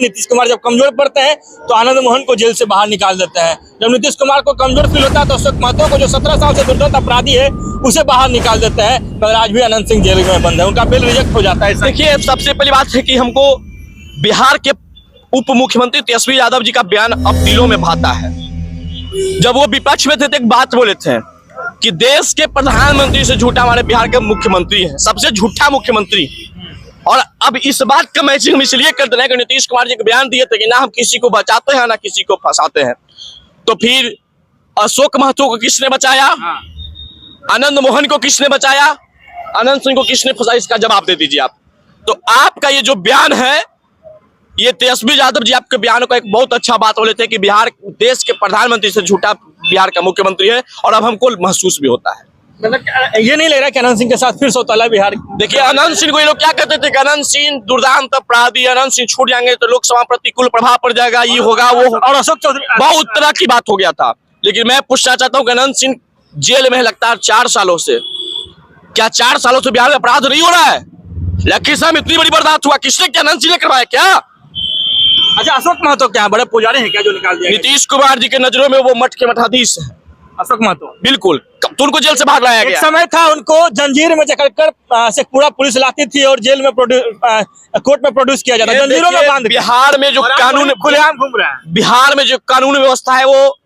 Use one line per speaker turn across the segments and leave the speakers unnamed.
नीतीश कुमार जब कमजोर पड़ते हैं तो आनंद मोहन को जेल से बाहर निकाल देते हैं। जब नीतीश कुमार को कमजोर फील होता है तो अशोक महतो को, जो 17 साल से दुर्दंत अपराधी है, उसे बाहर निकाल देते हैं। मगर आज भी अनंत सिंह जेल में बंद है, उनका बेल रिजेक्ट हो जाता है।
देखिए, सबसे पहली बात है कि हमको बिहार के उप मुख्यमंत्री तेजस्वी यादव जी का बयान अब दिलों में भाता है। जब वो विपक्ष में थे तो एक बात बोले थे कि देश के प्रधानमंत्री से झूठा हमारे बिहार के मुख्यमंत्री है, सबसे झूठा मुख्यमंत्री। और अब इस बात का मैचिंग हम इसलिए कर रहे हैं कि नीतीश कुमार जी के बयान दिए थे कि ना हम किसी को बचाते हैं ना किसी को फंसाते हैं। तो फिर अशोक महतो को किसने बचाया, आनंद मोहन को किसने बचाया, अनंत सिंह को किसने फंसाया, इसका जवाब दे दीजिए आप। तो आपका ये जो बयान है, ये तेजस्वी यादव जी आपके बयान को एक बहुत अच्छा बात बोले थे कि बिहार देश के प्रधानमंत्री से झूठा बिहार का मुख्यमंत्री है, और अब हमको महसूस भी होता है।
मतलब ये नहीं लग रहा कि अनंत सिंह के साथ फिर सौताला बिहार।
देखिए, अनंत सिंह को ये लोग क्या कहते थे कि अनंत सिंह दुर्दांत अपराधी, अनंत सिंह छूट जाएंगे तो लोकसभा प्रतिकूल प्रभाव पड़ जाएगा, ये होगा वो होगा, और अशोक चौधरी बहुत तरह की बात हो गया था। लेकिन मैं पूछना चाहता हूँ कि अनंत सिंह जेल में लगता है 4 सालों से, क्या 4 सालों से बिहार में अपराध नहीं हो रहा है? लखीसराय में इतनी बड़ी बर्दाश्त हुआ, किसने क्या अनंत सिंह ने करवाया क्या?
अच्छा, अशोक महतो क्या बड़े पुजारी हैं क्या जो निकाल दिया?
नीतीश कुमार जी के नजरों में वो मठ के मठाधीश है
अशोक महतो,
बिल्कुल। तो उनको जेल से बाहर लाया गया।
एक समय था उनको जंजीर में जकड़कर शेखपुरा पुलिस लाती थी और जेल में कोर्ट में प्रोड्यूस किया जाता, जंजीरों में बांध।
बिहार में जो कानून
खुलेआम घूम रहा है,
बिहार में जो कानून व्यवस्था है वो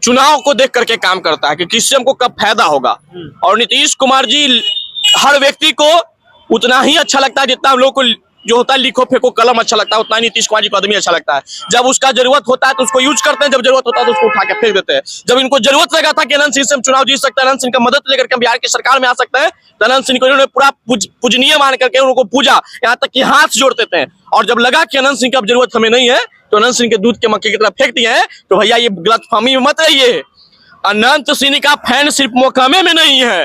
चुनाव को देख करके काम करता है कि किससे हमको कब फायदा होगा। और नीतीश कुमार जी हर व्यक्ति को उतना ही अच्छा लगता है जितना हम लोग को जो होता है लिखो फेंको कलम अच्छा लगता है, उतना ही नीतीश कुमार जी को आदमी अच्छा लगता है। जब उसका जरूरत होता है तो उसको यूज करते हैं, जब जरूरत होता है तो उसको उठा के फेंक देते हैं। जब इनको जरूरत लगा था कि अनंत सिंह से हम चुनाव जीत सकते हैं, अनंत सिंह का मदद लेकर के बिहार की सरकार में आ सकते हैं, तो अनंत सिंह को इन्होंने पूरा पूजनीय मान करके उनको पूजा, यहाँ तक कि हाथ जोड़ते थे। और जब लगा कि अनंत सिंह की अब जरूरत हमें नहीं है तो अनंत सिंह के दूध के मक्के की तरफ फेंक दिए हैं। तो भैया ये गलतफहमी में मत रहिए, अनंत सिंह का फैन सिर्फ मोकामे में नहीं है,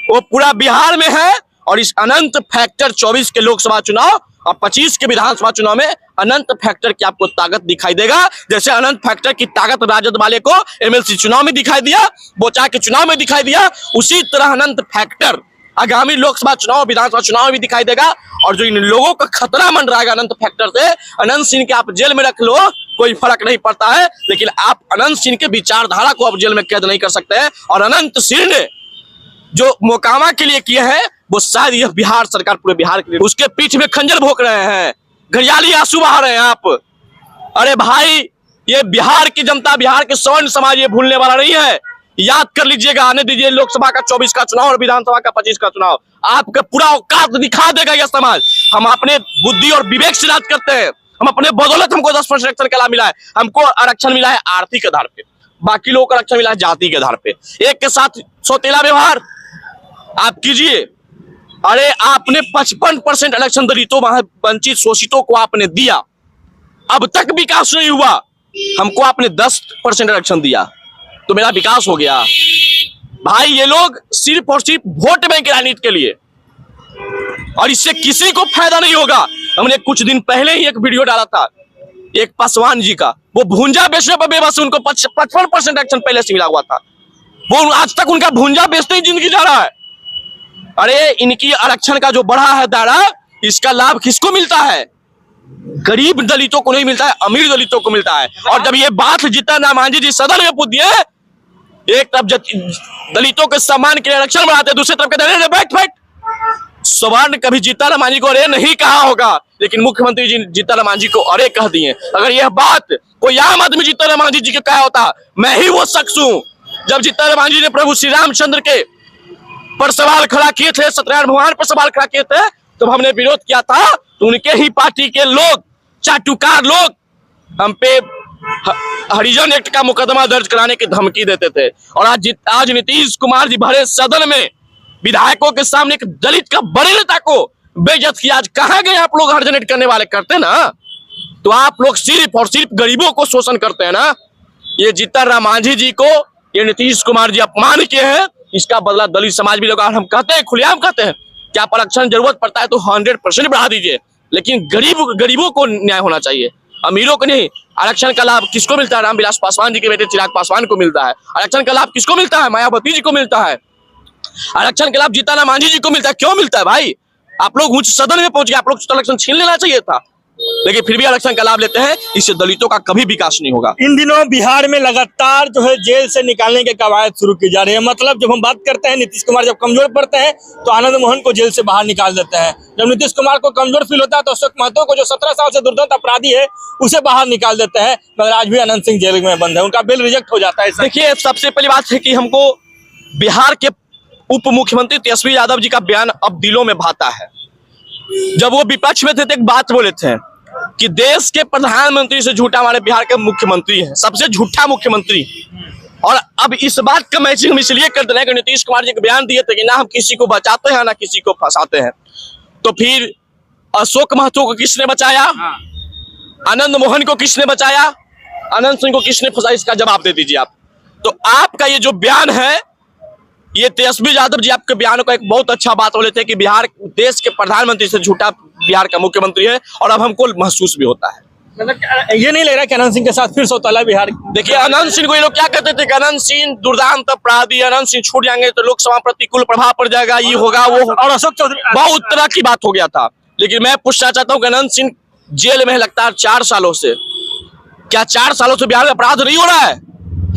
वो पूरा बिहार में है। और इस अनंत फैक्टर 24 के लोकसभा चुनाव और 25 के विधानसभा चुनाव में अनंत फैक्टर की आपको ताकत दिखाई देगा। जैसे अनंत फैक्टर की ताकत राजद वाले को एमएलसी चुनाव में दिखाई दिया, बोचा के चुनाव में दिखाई दिया, उसी तरह अनंत फैक्टर आगामी लोकसभा चुनाव विधानसभा चुनाव में भी दिखाई देगा। और जो इन लोगों का खतरा मंडराएगा अनंत फैक्टर से, अनंत सिंह के आप जेल में रख लो कोई फर्क नहीं पड़ता है, लेकिन आप अनंत सिंह के विचारधारा को आप जेल में कैद नहीं कर सकते हैं। और अनंत सिंह ने जो मोकामा के लिए किए हैं वो शायद यह बिहार सरकार पूरे बिहार के लिए, उसके पीठ में खंजर भोंक रहे हैं, घड़ियाली आंसू बहा रहे हैं आप। अरे भाई, ये बिहार की जनता, बिहार के स्वर्ण समाज ये भूलने वाला नहीं है। याद कर लीजिएगा, आने दीजिए लोकसभा का 24 का चुनाव और विधानसभा का 25 का चुनाव, आपका पूरा औकात दिखा देगा यह समाज। हम अपने बुद्धि और विवेक से राज करते हैं, हम अपने बदौलत हमको 10% आरक्षण का लाभ मिला है। हमको आरक्षण मिला है आर्थिक आधार पे, बाकी लोगों को आरक्षण मिला है जाति के आधार पे। एक के साथ सौतेला व्यवहार आप कीजिए। अरे आपने 55% आरक्षण दलितों वंचित शोषितों को आपने दिया, अब तक विकास नहीं हुआ। हमको आपने 10% आरक्षण दिया तो मेरा विकास हो गया। भाई, ये लोग सिर्फ और सिर्फ वोट बैंक की राजनीति के लिए, और इससे किसी को फायदा नहीं होगा। हमने कुछ दिन पहले ही एक वीडियो डाला था एक पासवान जी का, वो भूंजा बेचने पर बेबस, उनको 55% आरक्षण पहले से मिला हुआ था, वो आज तक उनका भूंजा बेचते ही जिंदगी जा रहा है। अरे इनकी आरक्षण का जो बढ़ा है दायरा, इसका लाभ किसको मिलता है? गरीब दलितों को नहीं मिलता है, अमीर दलितों को मिलता है। और जब ये बात जीतन राम मांझी जी सदन में पूछ दिए, एक तरफ दलितों के सम्मान के लिए आरक्षण बढ़ाते, दूसरी तरफ कहते हैं बैठ सवर्ण कभी जीतन राम मांझी को अरे नहीं कहा होगा, लेकिन मुख्यमंत्री जी जीतन राम मांझी को अरे कह दिए। अगर यह बात कोई आम आदमी जीतन राम मांझी जी को कहा होता, मैं ही वो शख्स हूं। जब जीतन राम मांझी ने प्रभु श्री रामचंद्र के पर सवाल खड़ा किए थे, सत्यनारायण भगवान पर सवाल खड़ा किए थे, तो हमने विरोध किया था, तो उनके ही पार्टी के लोग, चाटुकार लोग, हम पे हरिजन एक्ट का मुकदमा दर्ज कराने की धमकी देते थे। और आज नीतीश कुमार जी भरे सदन में विधायकों के सामने एक दलित का बड़े नेता को बेइज्जत किया। आज कहां गए आप लोग? हरिजन एक्ट करने वाले करते ना, तो आप लोग सिर्फ और सिर्फ गरीबों को शोषण करते हैं ना। ये जीतन राम मांझी जी को ये नीतीश कुमार जी अपमान किए हैं, इसका बदला दलित समाज भी लगा। हम कहते हैं, खुलेआम कहते हैं कि आप आरक्षण जरूरत पड़ता है तो 100% बढ़ा दीजिए, लेकिन गरीबों को न्याय होना चाहिए, अमीरों को नहीं। आरक्षण का लाभ किसको मिलता है? रामविलास पासवान जी के बेटे चिराग पासवान को मिलता है। आरक्षण का लाभ किसको मिलता है? मायावती जी को मिलता है। आरक्षण का लाभ जीतन राम मांझी जी को मिलता है। क्यों मिलता है भाई? आप लोग उच्च सदन में पहुंच गए, आप लोग आरक्षण छीन लेना चाहिए था। लेकिन फिर भी आरक्षण का लाभ लेते हैं। इससे दलितों का कभी विकास नहीं होगा।
इन दिनों बिहार में लगातार जो है जेल से निकालने के कवायद शुरू की जा रही है। मतलब जब हम बात करते हैं नीतीश कुमार जब कमजोर पड़ते हैं तो आनंद मोहन को जेल से बाहर निकाल देते हैं। जब नीतीश कुमार को कमजोर फील होता है तो अशोक महतो को जो 17 साल से दुर्दांत अपराधी है उसे बाहर निकाल देते हैं। मगर आज भी अनंत सिंह जेल में बंद है, उनका बेल रिजेक्ट हो जाता है।
देखिए, सबसे पहली बात है कि हमको बिहार के उप मुख्यमंत्री तेजस्वी यादव जी का बयान अब दिलों में भाता है। जब वो विपक्ष में थे तो एक बात बोले थे कि देश के प्रधानमंत्री से झूठा हमारे बिहार के मुख्यमंत्री हैं, सबसे झूठा मुख्यमंत्री। और अब इस बात का मैचिंग हम इसलिए कर रहे हैं कि नीतीश कुमार जी के बयान दिए थे कि ना हम किसी को बचाते हैं ना किसी को फंसाते हैं। तो फिर अशोक महतो को किसने बचाया, आनंद मोहन को किसने बचाया, अनंत सिंह को किसने फंसाया, इसका जवाब दे दीजिए आप। तो आपका ये जो बयान है, ये तेजस्वी यादव जी आपके बयान को एक बहुत अच्छा बात बोले थे कि बिहार देश के प्रधानमंत्री से झूठा बिहार का मुख्यमंत्री है। और अब हमको महसूस भी होता है।
मतलब ये नहीं लग रहा कि अनंत सिंह के साथ फिर सौताला बिहार।
देखिए, अनंत सिंह को ये लोग क्या कहते थे कि अनंत सिंह दुर्दांत अपराधी, अनंत सिंह छूट जाएंगे तो लोकसभा प्रतिकूल प्रभाव पड़ जाएगा, ये होगा वो होगा।
और अशोक चौधरी
बहुत तरह की बात हो गया था। लेकिन मैं पूछना चाहता हूँ कि अनंत सिंह जेल में है लगातार 4 सालों से, क्या 4 सालों से बिहार में अपराध नहीं हो रहा है?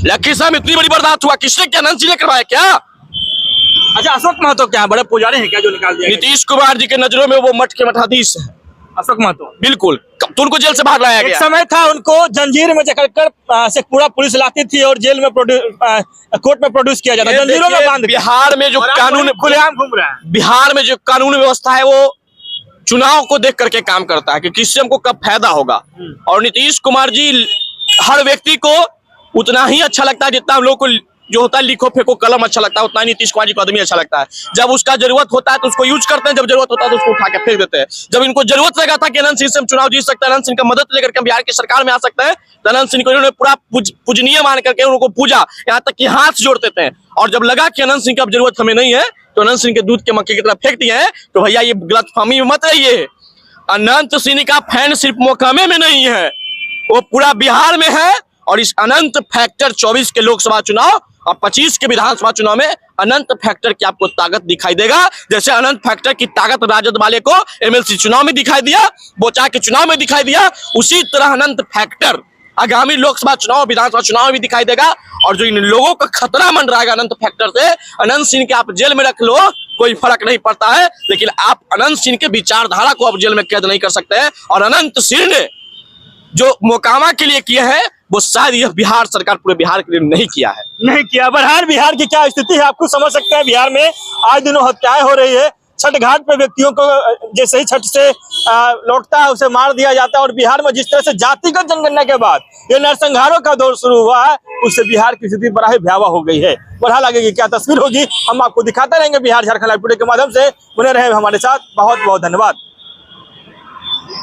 लखीसराय में इतनी बड़ी बर्दाश्त हुआ, किसने क्या अनंत सिंह ने करवाया क्या?
अच्छा, अशोक महतो क्या बड़े पुजारी हैं क्या जो निकाल दिया?
नीतीश कुमार जी के नजरों में वो मठ के मठाधीश है
अशोक महतो
बिल्कुल। तो उनको जेल से बाहर लाया
एक
गया।
समय था उनको जंजीर में जकड़कर से पूरा पुलिस लाती थी और जेल में कोर्ट में प्रोड्यूस किया जाता, जंजीरों में बांध के।
बिहार में जो कानून
खुलेआम घूम रहा है,
बिहार में जो कानून व्यवस्था है वो चुनाव को देख करके काम करता है कि किससे हमको कब फायदा होगा। और नीतीश कुमार जी हर व्यक्ति को उतना ही अच्छा लगता है जितना हम लोग को जो होता है लिखो फेंको कलम अच्छा लगता है, उतना ही नीतीश कुमार जी को आदमी अच्छा लगता है। जब उसका जरूरत होता है तो उसको यूज करते हैं, जब जरूरत होता है तो उसको उठा के फेंक देते हैं। जब इनको जरूरत लगा था कि अनंत सिंह से हम चुनाव जीत सकते हैं, अनंत सिंह का मदद लेकर के बिहार की सरकार में आ सकते हैं, तो अनंत सिंह को इन्होंने पूरा पूजनीय मान करके उनको पूजा, यहाँ तक कि हाथ जोड़ते थे। और जब लगा कि अनंत सिंह की अब जरूरत हमें नहीं है तो अनंत सिंह के दूध के मक्के की तरफ फेंक दिए हैं। तो भैया ये गलतफहमी में मत रहिए, अनंत सिंह का फैन सिर्फ मोकामे में नहीं है, वो पूरा बिहार में है। और इस अनंत फैक्टर 24 के लोकसभा चुनाव और 25 के विधानसभा चुनाव में अनंत फैक्टर की आपको ताकत दिखाई देगा। जैसे अनंत फैक्टर की ताकत राजद वाले को एमएलसी चुनाव में दिखाई दिया, बोचा के चुनाव में दिखाई दिया, उसी तरह अनंत फैक्टर आगामी लोकसभा चुनाव विधानसभा चुनाव में भी दिखाई देगा। और जो इन लोगों का खतरा मंडराएगा अनंत फैक्टर से, अनंत सिंह के आप जेल में रख लो कोई फर्क नहीं पड़ता है, लेकिन आप अनंत सिंह के विचारधारा को आप जेल में कैद नहीं कर सकते हैं। और अनंत सिंह ने जो मोकामा के लिए किया है वो शायद यह बिहार सरकार पूरे बिहार के लिए नहीं किया है।
नहीं किया। बहरहाल बिहार की क्या स्थिति है आप खुद समझ सकते हैं। बिहार में आज दिनों हत्याएं हो रही है, छठ घाट पे व्यक्तियों को जैसे ही छठ से लौटता है उसे मार दिया जाता है। और बिहार में जिस तरह से जातिगत जनगणना के बाद ये नरसंहारों का दौर शुरू हुआ है, उससे बिहार की स्थिति बड़ा ही भयावह हो गई है। बहरहाल आगे की क्या तस्वीर होगी हम आपको दिखाते रहेंगे बिहार झारखंड लाइव टुडे के माध्यम से। बने रहे हमारे साथ, बहुत बहुत धन्यवाद।